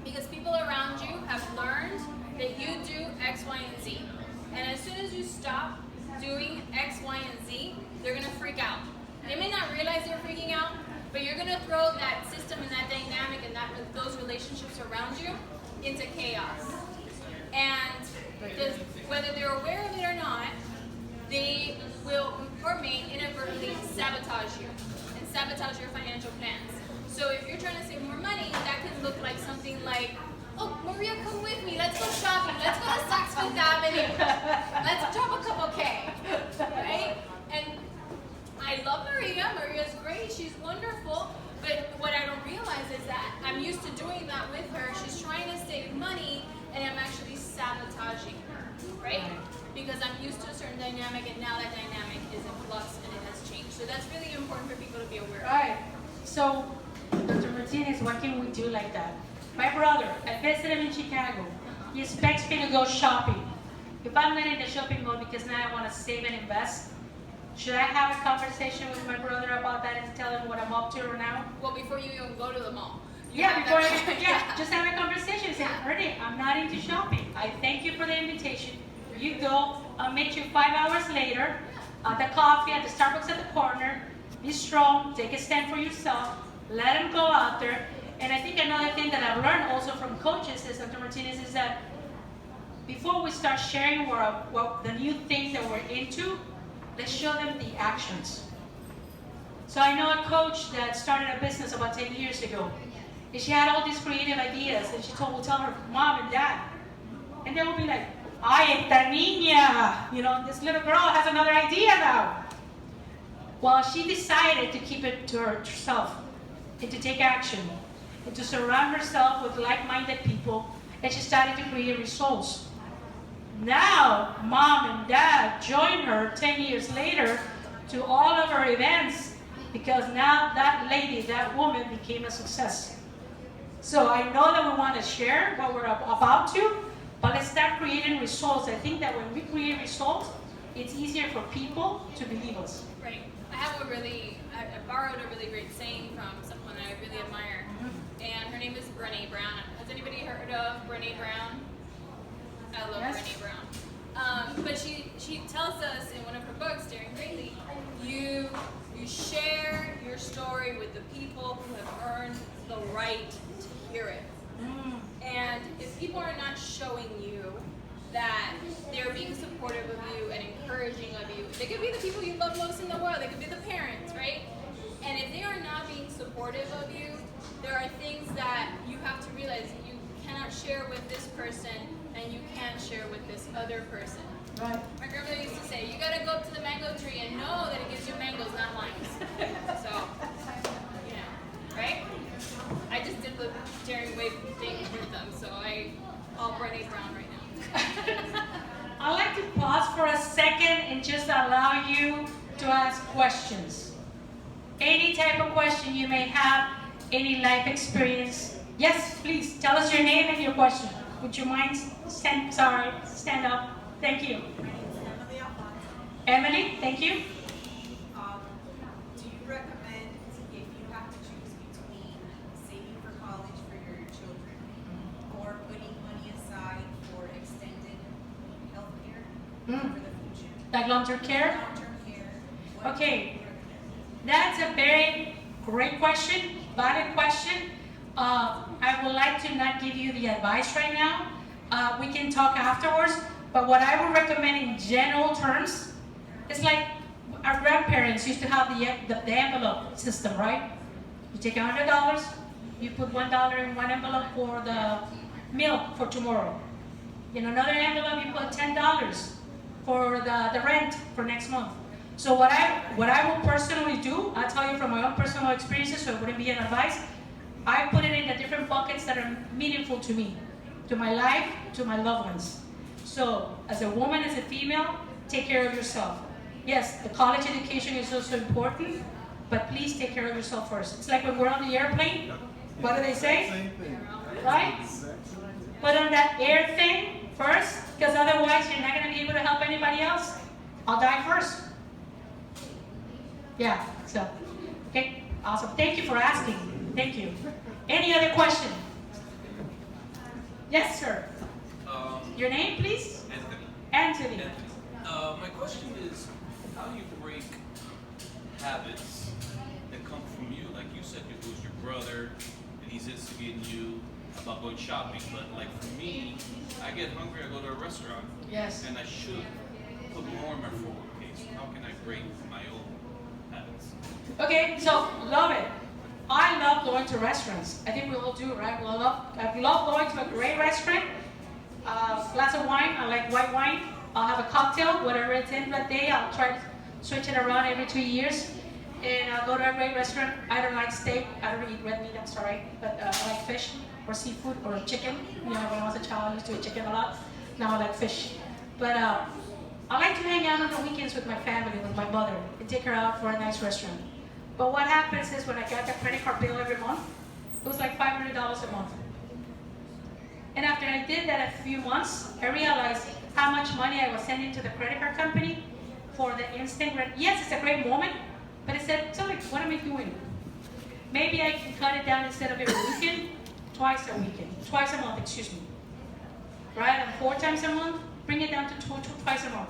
Speaker 4: Because people around you have learned that you do X, Y, and Z. And as soon as you stop doing X, Y, and Z, they're going to freak out. They may not realize they're freaking out, but you're going to throw that system and that dynamic and those relationships around you into chaos. And whether they're aware of it or not, they will or may inadvertently sabotage you. and sabotage your financial plans. So if you're trying to save more money, that can look like something like, oh, Maria, come with me. Let's go shopping. Let's go to Saks Fifth Avenue. Let's drop a couple K, right? And I love Maria. Maria's great. She's wonderful. But what I don't realize is that I'm used to doing that with her. She's trying to save money, and I'm actually sabotaging her, right? Because I'm used to a certain dynamic, and now that dynamic is in flux, and it has changed. So that's really important for people to be aware of.
Speaker 1: Right. So, Dr. Martinez, what can we do like that? My brother, I visited him in Chicago. He expects me to go shopping. If I'm not in the shopping mode because now I want to save and invest, should I have a conversation with my brother about that and tell him what I'm up to right now?
Speaker 4: Well, before you even go to the mall.
Speaker 1: Just have a conversation. Say, Ernie, I'm not into shopping. I thank you for the invitation. You go. I'll meet you 5 hours later at the coffee at the Starbucks at the corner. Be strong. Take a stand for yourself. Let him go out there. And I think another thing that I've learned also from coaches is, Dr. Martinez, is that before we start sharing what the new things that we're into, let's show them the actions. So I know a coach that started a business about 10 years ago. And she had all these creative ideas, and she would tell her mom and dad. And they would be like, ay, esta niña, you know, this little girl has another idea now. Well, she decided to keep it to herself and to take action and to surround herself with like-minded people, and she started to create results. Now, mom and dad join her 10 years later to all of her events because now that lady, that woman became a success. So I know that we want to share what we're about to, but let's start creating results. I think that when we create results, it's easier for people to believe us.
Speaker 4: Right. I borrowed a really great saying from someone I really admire, and her name is Brené Brown. Has anybody heard of Brené Brown? I love Brené Brown. But she tells us in one of her books, Daring Greatly, you share your story with the people who have earned the right to hear it. And if people are not showing you that they're being supportive of you and encouraging of you, they could be the people you love most in the world, they could be the parents, right? And if they are not being supportive of you, there are things that you have to realize you cannot share with this person and you can't share with this other person.
Speaker 1: Right.
Speaker 4: My grandmother used to say, you gotta go up to the mango tree and know that it gives you mangoes, not limes. So, you know, right? I just did the daring wave thing with them, so I'll Brené Brown right now.
Speaker 1: I'd like to pause for a second and just allow you to ask questions. Any type of question you may have, any life experience. Yes, please, tell us your name and your question. Would you mind stand up? Thank you. Emily, thank you.
Speaker 2: Do you recommend, if you have to choose between saving for college for your children or putting money aside for extended health care for the future?
Speaker 1: Like long-term care?
Speaker 2: Long-term care. What
Speaker 1: Okay.
Speaker 2: do you recommend?
Speaker 1: That's a very great question, valid question. I would like to not give you the advice right now. We can talk afterwards, but what I would recommend in general terms is like our grandparents used to have the envelope system, right? You take $100, you put $1 in one envelope for the meal for tomorrow. In another envelope, you put $10 for the rent for next month. So what I will personally do, I'll tell you from my own personal experiences, so it wouldn't be an advice. I put it in the different buckets that are meaningful to me, to my life, to my loved ones. So as a woman, as a female, take care of yourself. Yes, the college education is also important, but please take care of yourself first. It's like when we're on the airplane, what do they say?
Speaker 5: Same thing.
Speaker 1: Right? Put on that air thing first, because otherwise you're not going to be able to help anybody else. I'll die first. Yeah, so, okay, awesome. Thank you for asking. Thank you. Any other question? Yes, sir. Your name, please?
Speaker 6: Anthony.
Speaker 1: Anthony.
Speaker 6: My question is, how do you break habits that come from you? Like you said, it was your brother, and he's instigating you about going shopping. But like for me, I get hungry, I go to a restaurant,
Speaker 1: Yes.
Speaker 6: and I should put more in my 401k. So how can I break my own habits? habits.
Speaker 1: Okay, so love it. I love going to restaurants. I think we all do, right? I love going to a great restaurant. Glass of wine. I like white wine. I'll have a cocktail, whatever it's in that day. I'll try to switch it around every 2 years. And I'll go to a great restaurant. I don't like steak. I don't eat red meat. I'm sorry, but I like fish or seafood or chicken. You know, when I was a child, I used to eat chicken a lot. Now I like fish. But I like to hang out on the weekends with my family, with my mother, and take her out for a nice restaurant. But what happens is when I get the credit card bill every month, it was like $500 a month. And after I did that a few months, I realized how much money I was sending to the credit card company for the instant rent. Yes, it's a great moment, but I said, so like, what am I doing? Maybe I can cut it down instead of every weekend, twice a month, excuse me. Right, and 4 times a month, bring it down to twice a month.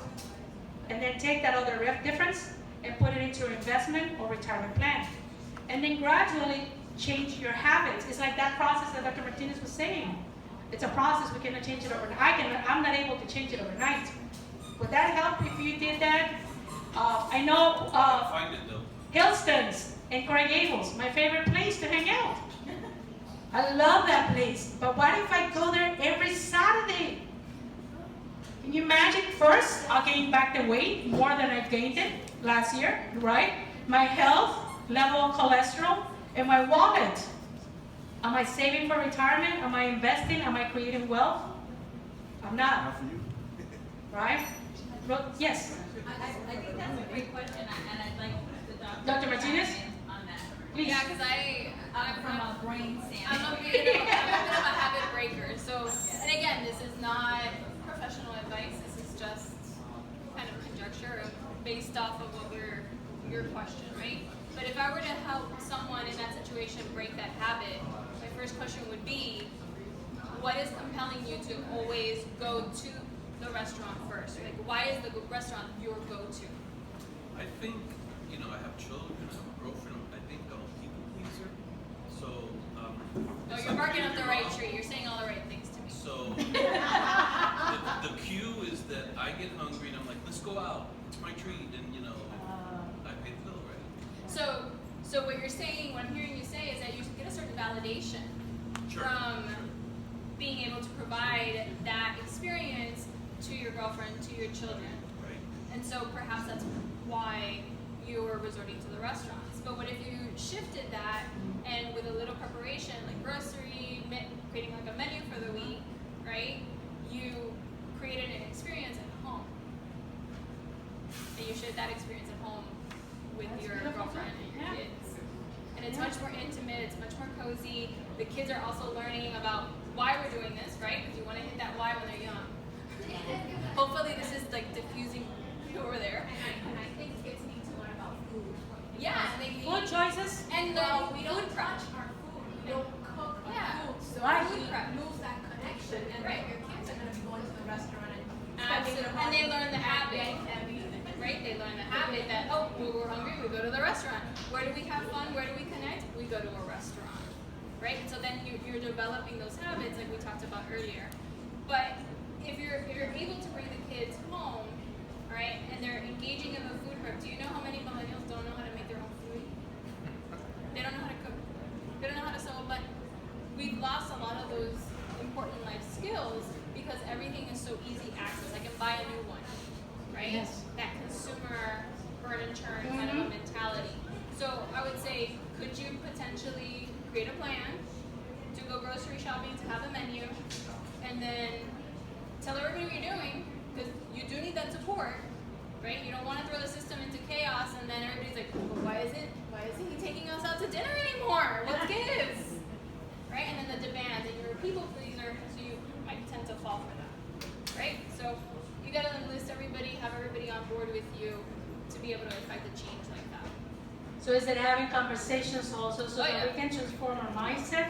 Speaker 1: And then take that other difference and put it into your investment or retirement plan. And then gradually change your habits. It's like that process that Dr. Martinez was saying. It's a process, we cannot change it overnight. I'm not able to change it overnight. Would that help if you did that? I know
Speaker 6: Find it though.
Speaker 1: Hillston's in Coral Gables, my favorite place to hang out. I love that place. But what if I go there every Saturday? Can you imagine? First, I'll gain back the weight more than I gained it last year, right? My health, level of cholesterol, and my wallet. Am I saving for retirement? Am I investing? Am I creating wealth? I'm not.
Speaker 5: Not for you.
Speaker 1: Right? Well, yes.
Speaker 7: I think that's a great question, and I'd like the
Speaker 1: Dr. Martinez?
Speaker 7: on that.
Speaker 1: Please.
Speaker 4: Yeah, because
Speaker 7: I'm from a brain
Speaker 4: I'm a
Speaker 7: standpoint.
Speaker 4: bit of a habit breaker. So, and again, this is not professional advice. This is just kind of conjecture based off of your question, right? But if I were to help someone in that situation break that habit, my first question would be, what is compelling you to always go to the restaurant first? Like, why is the restaurant your go-to?
Speaker 6: I think, I have children, I have a girlfriend, I think I'm a people pleaser. So,
Speaker 4: Oh,
Speaker 6: it's
Speaker 4: you're
Speaker 6: like
Speaker 4: barking up the
Speaker 6: you're
Speaker 4: right
Speaker 6: wrong.
Speaker 4: tree. You're saying all the right things to me.
Speaker 6: So, the cue is that I get hungry and I'm like, let's go out, it's my treat, and I pay the bill already.
Speaker 4: So what you're saying, what I'm hearing you say is that you get a certain validation
Speaker 6: Sure.
Speaker 4: from being able to provide that experience to your girlfriend, to your children.
Speaker 6: Right.
Speaker 4: And so perhaps that's why you're resorting to the restaurants. But what if you shifted that and with a little preparation, like grocery, creating like a menu for the week, right? You created an experience at home. And you shared that experience at home with
Speaker 1: That's
Speaker 4: your
Speaker 1: beautiful.
Speaker 4: girlfriend and your
Speaker 1: Yeah.
Speaker 4: kids. And it's much more intimate, it's much more cozy. The kids are also learning about why we're doing this, right? Because you want to hit that why when they're young. Hopefully this is like diffusing over there.
Speaker 2: And I think kids need to learn about food.
Speaker 4: Yeah, and they
Speaker 1: Food choices?
Speaker 4: and
Speaker 2: Well, we
Speaker 4: food
Speaker 2: don't
Speaker 4: prep.
Speaker 2: touch our food. We don't cook our
Speaker 4: Yeah.
Speaker 2: food. So
Speaker 1: Right.
Speaker 2: we lose that connection. And
Speaker 4: Right.
Speaker 2: then your kids are going to be going to the restaurant and
Speaker 4: Absolutely. And they learn the habit.
Speaker 2: Heavy.
Speaker 4: Right? They learn the habit that, oh, when we're hungry, we go to the restaurant. Where do we have fun? Where do we connect? We go to a restaurant. Right? So then you're developing those habits like we talked about earlier. But if you're able to bring the kids home, right, and they're engaging in the food prep, do you know how many millennials don't know how to make their own food? They don't know how to cook. They don't know how to sew. But we've lost a lot of those important life skills because everything is so easy access. I can buy a new one, right?
Speaker 1: Yes.
Speaker 4: That consumer burn and churn kind of a mentality. So I would say, could you potentially create a plan to go grocery shopping, to have a menu, and then tell everybody what you're doing, because you do need that support, right? You don't want to throw the system into chaos and then everybody's like, well, why isn't he taking us out to dinner anymore? What gives? Right? And then the demand, and you're a people pleaser, so you might tend to fall for that. Right? So you gotta enlist everybody, have everybody on board with you to be able to affect a change like that.
Speaker 1: So is it having conversations also so
Speaker 4: Oh,
Speaker 1: that
Speaker 4: yeah.
Speaker 1: we can transform our mindset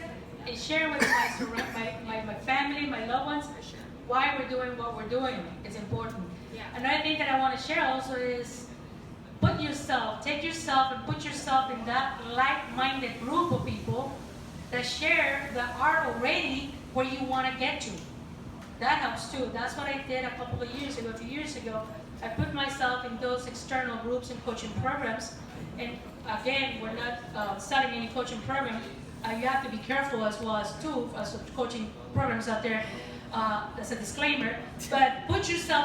Speaker 1: and share with my family, my loved ones,
Speaker 4: For sure.
Speaker 1: why we're doing what we're doing is important.
Speaker 4: Yeah.
Speaker 1: Another thing that I want to share also is take yourself and put yourself in that like-minded group of people that are already where you want to get to. That helps too. That's what I did a few years ago. I put myself in those external groups and coaching programs, and again, we're not selling any coaching program. You have to be careful as well as too, as coaching programs out there. That's a disclaimer. But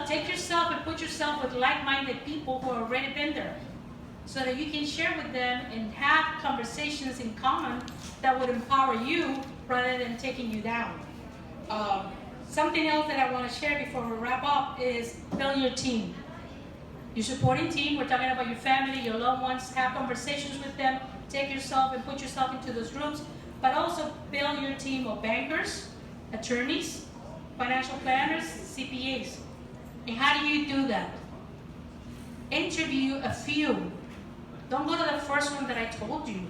Speaker 1: take yourself and put yourself with like-minded people who have already been there, so that you can share with them and have conversations in common that would empower you rather than taking you down. Something else that I want to share before we wrap up is build your team. Your supporting team, we're talking about your family, your loved ones, have conversations with them, take yourself and put yourself into those groups, but also build your team of bankers, attorneys, financial planners, CPAs. And how do you do that? Interview a few. Don't go to the first one that I told you.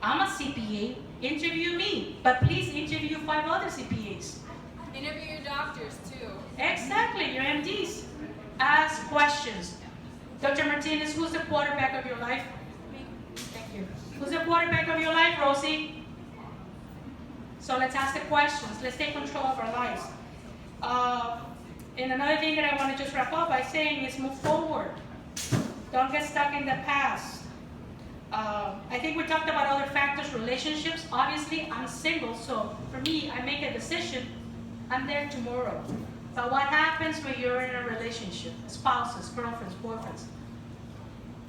Speaker 1: I'm a CPA, interview me, but please interview 5 other CPAs.
Speaker 4: Interview your doctors too.
Speaker 1: Exactly, your MDs. Ask questions. Dr. Martinez, who's the quarterback of your life? Me. Thank you. Who's the quarterback of your life, Rosie? So let's ask the questions. Let's take control of our lives. And another thing that I want to just wrap up by saying is move forward. Don't get stuck in the past. I think we talked about other factors, relationships. Obviously, I'm single, so for me, I make a decision. I'm there tomorrow. But what happens when you're in a relationship? Spouses, girlfriends, boyfriends.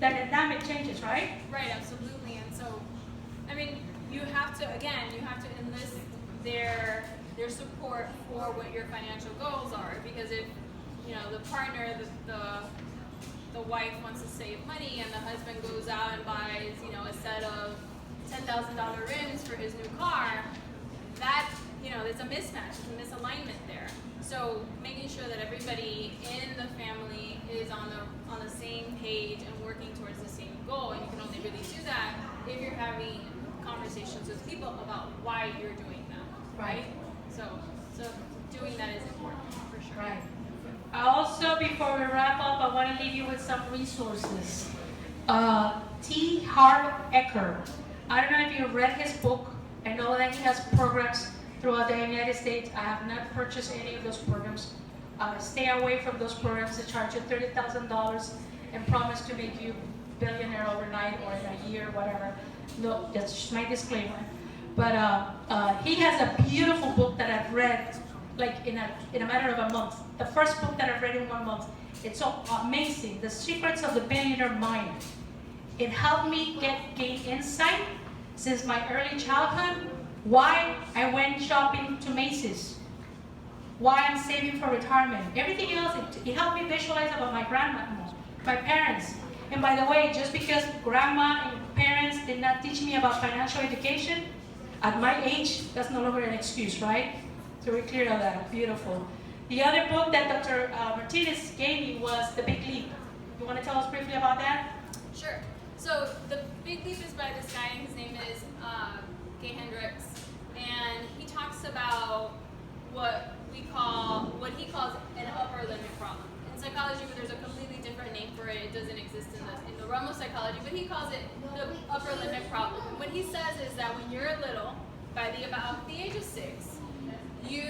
Speaker 1: The dynamic changes, right?
Speaker 4: Right, absolutely. And so, I mean, you have to enlist their support for what your financial goals are. Because if, the partner, the wife wants to save money and the husband goes out and buys, a set of $10,000 rims for his new car, that, there's a mismatch, there's a misalignment there. So making sure that everybody in the family is on the same page and working towards the same goal, and you can only really do that if you're having conversations with people about why you're doing that, right? So doing that is important for sure.
Speaker 1: Right. Also, before we wrap up, I want to leave you with some resources. T. Harv Eker. I don't know if you've read his book. I know that he has programs throughout the United States. I have not purchased any of those programs. Stay away from those programs that charge you $30,000 and promise to make you billionaire overnight or in a year, whatever. No, that's just my disclaimer. But he has a beautiful book that I've read like in a matter of a month. The first book that I've read in 1 month. It's so amazing. The Secrets of the Billionaire Mind. It helped me gain insight since my early childhood, why I went shopping to Macy's, why I'm saving for retirement. Everything else, it helped me visualize about my grandma, my parents. And by the way, just because grandma and parents did not teach me about financial education, at my age, that's no longer an excuse, right? So we're clear on that. Beautiful. The other book that Dr. Martinez gave me was The Big Leap. You want to tell us briefly about that?
Speaker 4: Sure. So The Big Leap is by this guy. His name is Gay Hendricks, and he talks about what he calls an upper limit problem. In psychology, there's a completely different name for it. It doesn't exist in the realm of psychology, but he calls it the upper limit problem. What he says is that when you're little, by about the age of 6, you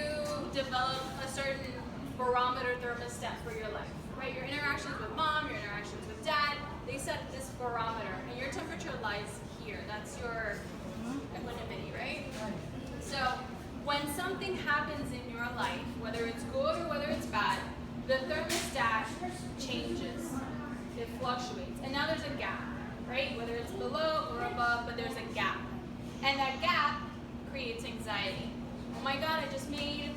Speaker 4: develop a certain barometer thermostat for your life, right? Your interactions with mom, your interactions with dad, they set this barometer, and your temperature lies here. That's your equanimity, right? So when something happens in your life, whether it's good or whether it's bad, the thermostat changes. It fluctuates. And now there's a gap, right? Whether it's below or above, but there's a gap. And that gap creates anxiety. Oh my God, I just made,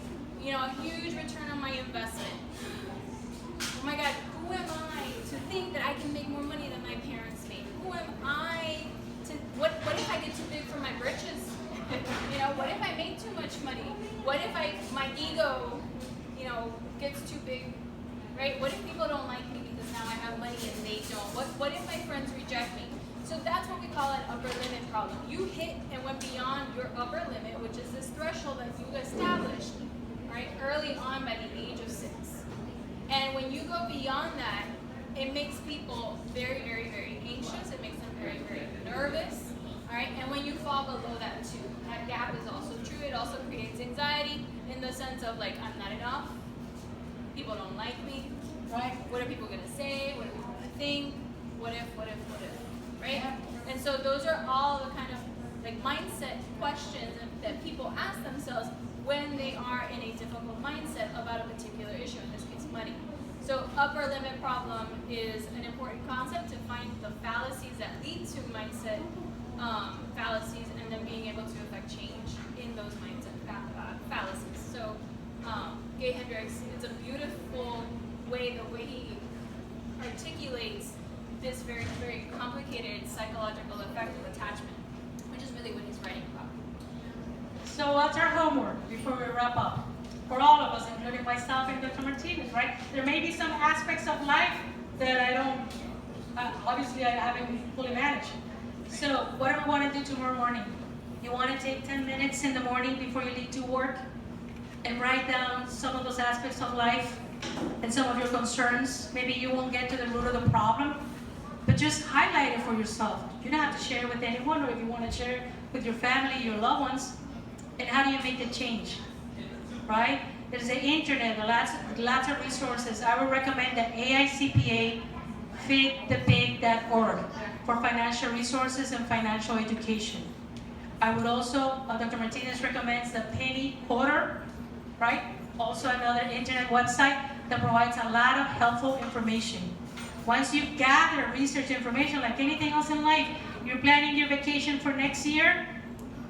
Speaker 4: a huge return on my investment. Oh my God, who am I to think that I can make more money than my parents made? Who am I to, what if I get too big for my britches? What if I make too much money? What if my ego, gets too big, right? What if people don't like me because now I have money and they don't? What if my friends reject me? So that's what we call an upper limit problem. You hit and went beyond your upper limit, which is this threshold that you established, right, early on by the age of 6. And when you go beyond that, it makes people very, very, very anxious. It makes them very, very nervous, all right? And when you fall below that too, that gap is also true. It also creates anxiety in the sense of like, I'm not enough. People don't like me, right? What are people gonna say? What are people gonna think? What if? right? And so those are all the kind of like mindset questions that people ask themselves when they are in a difficult mindset about a particular issue, in this case money. So upper limit problem is an important concept to find the fallacies that lead to mindset fallacies, and then being able to affect change in those mindset fallacies. So Gay Hendricks, it's a beautiful way, the way he articulates this very, very complicated psychological effect of attachment, which is really what he's writing about.
Speaker 1: So what's our homework before we wrap up? For all of us, including myself and Dr. Martinez, right? There may be some aspects of life that I don't, obviously I haven't fully managed. So what do we want to do tomorrow morning? You want to take 10 minutes in the morning before you leave to work and write down some of those aspects of life and some of your concerns. Maybe you won't get to the root of the problem, but just highlight it for yourself. You don't have to share it with anyone, or if you want to share it with your family, your loved ones. And how do you make the change, right? There's the internet, lots of resources. I would recommend the AICPA.fitthepig.org for financial resources and financial education. I would also, Dr. Martinez recommends the Penny Porter, right? Also another internet website that provides a lot of helpful information. Once you gather research information, like anything else in life, you're planning your vacation for next year,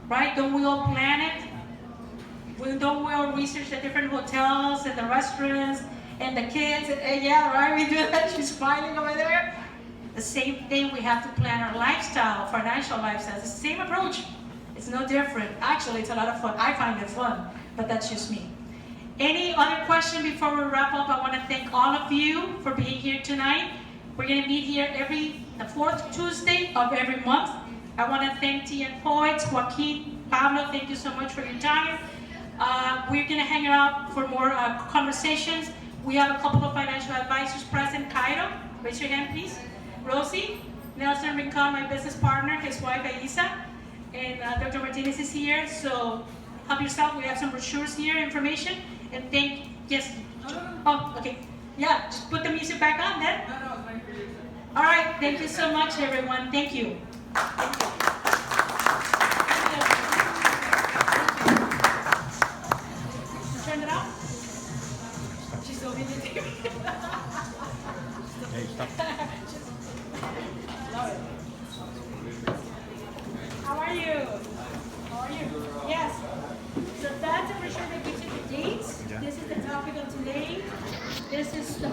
Speaker 1: right? Don't we all plan it? Don't we all research the different hotels and the restaurants and the kids? And yeah, right, we do that. She's smiling over there. The same thing, we have to plan our lifestyle, financial lifestyle. It's the same approach. It's no different. Actually, it's a lot of fun. I find it fun, but that's just me. Any other question before we wrap up? I want to thank all of you for being here tonight. We're going to meet here the fourth Tuesday of every month. I want to thank TN Poets, Joaquin, Pablo, thank you so much for your time. We're going to hang out for more conversations. We have a couple of financial advisors present. Cairo, raise your hand, please. Rosie, Nelson Rincon, my business partner, his wife, Aisa, and Dr. Martinez is here. So help yourself. We have some brochures here, information. And yes. Oh, okay. Yeah, just put the music back on then. All right, thank you so much, everyone. Thank you. Turn it off. She's over here.
Speaker 5: Hey, stop.
Speaker 1: Love it. How are you? How are you? Yes. So that's a brochure that gives you the dates. This is the topic of today. This is the